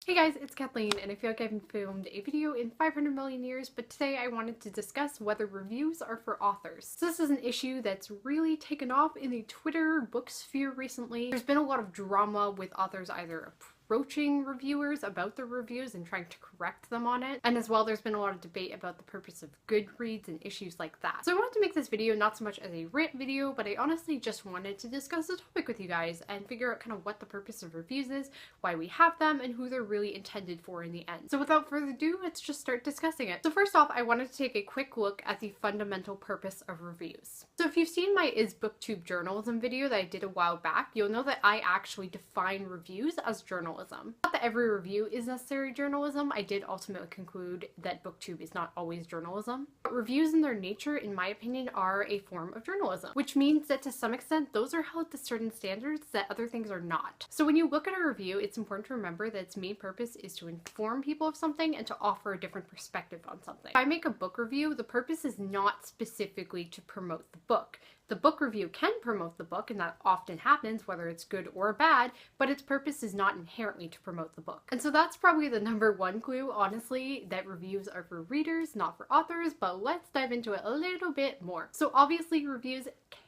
Hey guys, it's Kathleen, and I feel like I haven't filmed a video in 500 million years, but today I wanted to discuss whether reviews are for authors. So this is an issue that's really taken off in the Twitter book sphere recently. There's been a lot of drama with authors either approaching reviewers about their reviews and trying to correct them on it, and as well there's been a lot of debate about the purpose of Goodreads and issues like that. So I wanted to make this video not so much as a rant video, but I honestly just wanted to discuss the topic with you guys and figure out kind of what the purpose of reviews is, why we have them, and who they're really intended for in the end. So without further ado, let's just start discussing it. So first off, I wanted to take a quick look at the fundamental purpose of reviews. So if you've seen my Is BookTube Journalism video that I did a while back, you'll know that I actually define reviews as journalism. Not that every review is necessary journalism. I did ultimately conclude that BookTube is not always journalism. But reviews in their nature, in my opinion, are a form of journalism, which means that to some extent, those are held to certain standards that other things are not. So when you look at a review, it's important to remember that its main purpose is to inform people of something and to offer a different perspective on something. If I make a book review, the purpose is not specifically to promote the book. The book review can promote the book, and that often happens, whether it's good or bad, but its purpose is not inherently to promote the book. And so that's probably the number one clue, honestly, that reviews are for readers, not for authors, but let's dive into it a little bit more. So obviously reviews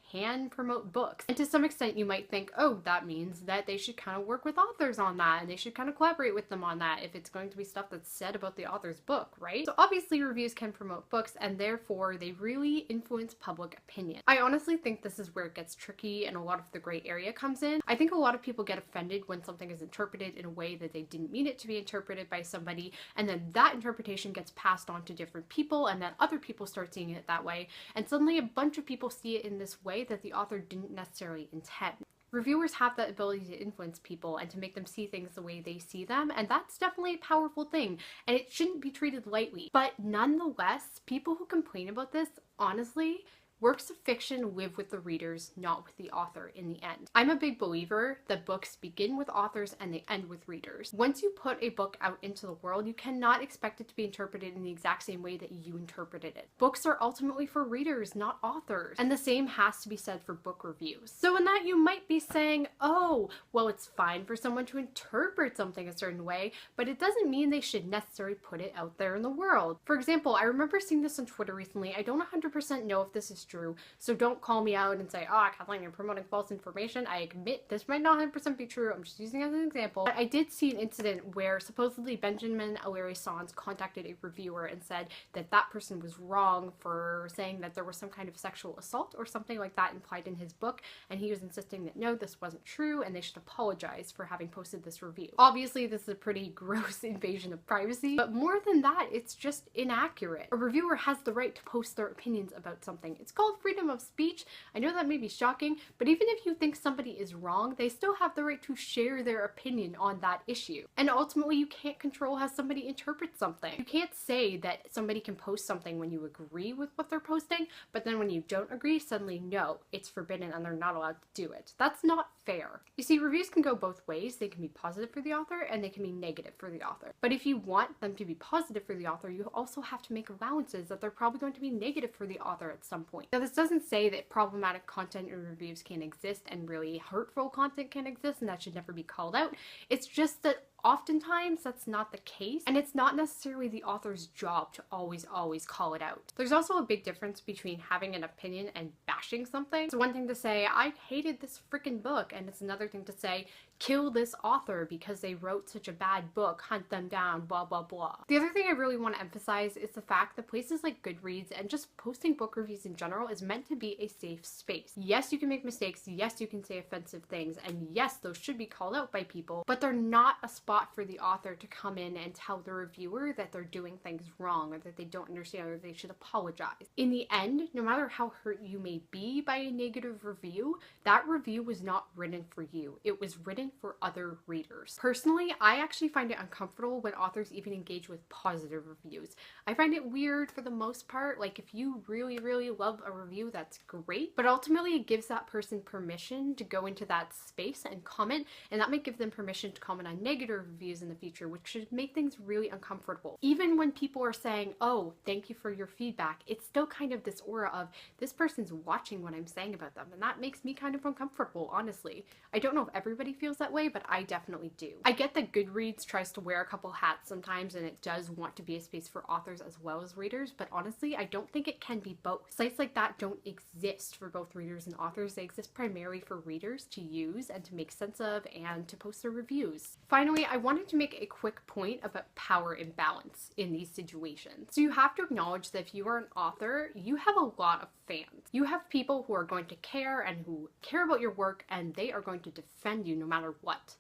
can promote books. And to some extent you might think, oh, that means that they should kind of work with authors on that and they should kind of collaborate with them on that if it's going to be stuff that's said about the author's book, right? So obviously reviews can promote books and therefore they really influence public opinion. I honestly think this is where it gets tricky and a lot of the gray area comes in. I think a lot of people get offended when something is interpreted in a way that they didn't mean it to be interpreted by somebody, and then that interpretation gets passed on to different people, and then other people start seeing it that way, and suddenly a bunch of people see it in this way that the author didn't necessarily intend. Reviewers have that ability to influence people and to make them see things the way they see them, and that's definitely a powerful thing, and it shouldn't be treated lightly. But nonetheless, people who complain about this, honestly, works of fiction live with the readers, not with the author in the end. I'm a big believer that books begin with authors and they end with readers. Once you put a book out into the world, you cannot expect it to be interpreted in the exact same way that you interpreted it. Books are ultimately for readers, not authors. And the same has to be said for book reviews. So in that you might be saying, oh, well, it's fine for someone to interpret something a certain way, but it doesn't mean they should necessarily put it out there in the world. For example, I remember seeing this on Twitter recently. I don't 100% know if this is true, so don't call me out and say, oh, Kathleen, you're promoting false information. I admit this might not 100% be true. I'm just using it as an example. But I did see an incident where supposedly Benjamin Alaire-Sanz contacted a reviewer and said that that person was wrong for saying that there was some kind of sexual assault or something like that implied in his book, and he was insisting that no, this wasn't true and they should apologize for having posted this review. Obviously, this is a pretty gross invasion of privacy, but more than that, it's just inaccurate. A reviewer has the right to post their opinions about something. It's called freedom of speech. I know that may be shocking, but even if you think somebody is wrong, they still have the right to share their opinion on that issue. And ultimately, you can't control how somebody interprets something. You can't say that somebody can post something when you agree with what they're posting, but then when you don't agree, suddenly no, it's forbidden and they're not allowed to do it. That's not fair. You see, reviews can go both ways. They can be positive for the author and they can be negative for the author. But if you want them to be positive for the author, you also have to make allowances that they're probably going to be negative for the author at some point. Now, this doesn't say that problematic content in reviews can exist and really hurtful content can exist and that should never be called out. It's just that oftentimes that's not the case, and it's not necessarily the author's job to always call it out. There's also a big difference between having an opinion and bashing something. It's one thing to say, I hated this freaking book, and it's another thing to say, kill this author because they wrote such a bad book, hunt them down, blah blah blah. The other thing I really want to emphasize is the fact that places like Goodreads and just posting book reviews in general is meant to be a safe space. Yes, you can make mistakes, yes, you can say offensive things, and yes, those should be called out by people, but they're not a spot for the author to come in and tell the reviewer that they're doing things wrong or that they don't understand or they should apologize. In the end, no matter how hurt you may be by a negative review, that review was not written for you. It was written for other readers. Personally, I actually find it uncomfortable when authors even engage with positive reviews. I find it weird for the most part. Like, if you really love a review, that's great, but ultimately it gives that person permission to go into that space and comment, and that might give them permission to comment on negative reviews in the future, which should make things really uncomfortable. Even when people are saying, oh, thank you for your feedback, it's still kind of this aura of this person's watching what I'm saying about them, and that makes me kind of uncomfortable, honestly. I don't know if everybody feels that way, but I definitely do. I get that Goodreads tries to wear a couple hats sometimes, and it does want to be a space for authors as well as readers, but honestly, I don't think it can be both. Sites like that don't exist for both readers and authors. They exist primarily for readers to use and to make sense of and to post their reviews. Finally, I wanted to make a quick point about power imbalance in these situations. So you have to acknowledge that if you are an author, you have a lot of fans. You have people who are going to care and who care about your work, and they are going to defend you no matter what.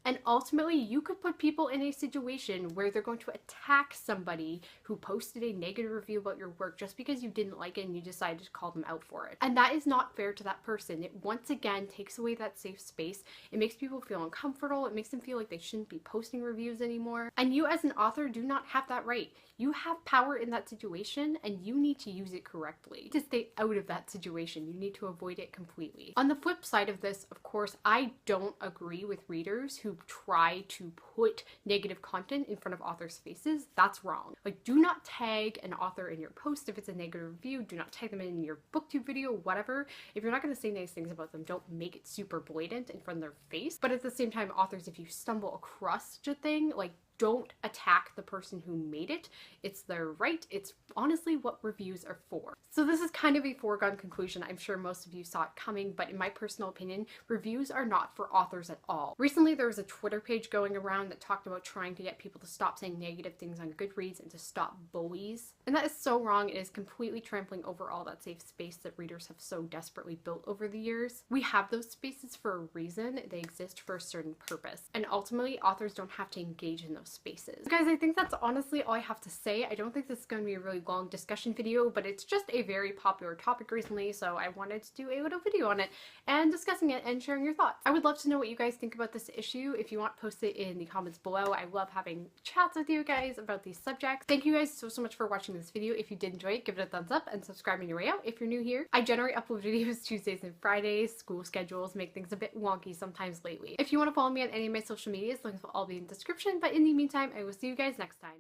And ultimately, you could put people in a situation where they're going to attack somebody who posted a negative review about your work just because you didn't like it and you decided to call them out for it. And that is not fair to that person. It once again takes away that safe space. It makes people feel uncomfortable. It makes them feel like they shouldn't be posting reviews anymore. And you as an author do not have that right. You have power in that situation and you need to use it correctly. To stay out of that situation, you need to avoid it completely. On the flip side of this, of course, I don't agree with readers who try to put negative content in front of authors' faces. That's wrong. Like, do not tag an author in your post if it's a negative review. Do not tag them in your booktube video, whatever. If you're not going to say nice things about them, don't make it super blatant in front of their face. But at the same time, authors, if you stumble across such a thing, like, don't attack the person who made it. It's their right. It's honestly what reviews are for. So this is kind of a foregone conclusion. I'm sure most of you saw it coming, but in my personal opinion, reviews are not for authors at all. Recently, there was a Twitter page going around that talked about trying to get people to stop saying negative things on Goodreads and to stop bullies. And that is so wrong. It is completely trampling over all that safe space that readers have so desperately built over the years. We have those spaces for a reason. They exist for a certain purpose. And ultimately, authors don't have to engage in those spaces. Guys, I think that's honestly all I have to say. I don't think this is going to be a really long discussion video, but it's just a very popular topic recently, so I wanted to do a little video on it and discussing it and sharing your thoughts. I would love to know what you guys think about this issue. If you want, post it in the comments below. I love having chats with you guys about these subjects. Thank you guys so much for watching this video. If you did enjoy it, give it a thumbs up and subscribe on your way out if you're new here. I generally upload videos Tuesdays and Fridays. School schedules make things a bit wonky sometimes lately. If you want to follow me on any of my social medias, links will all be in the description, but in the meantime, I will see you guys next time.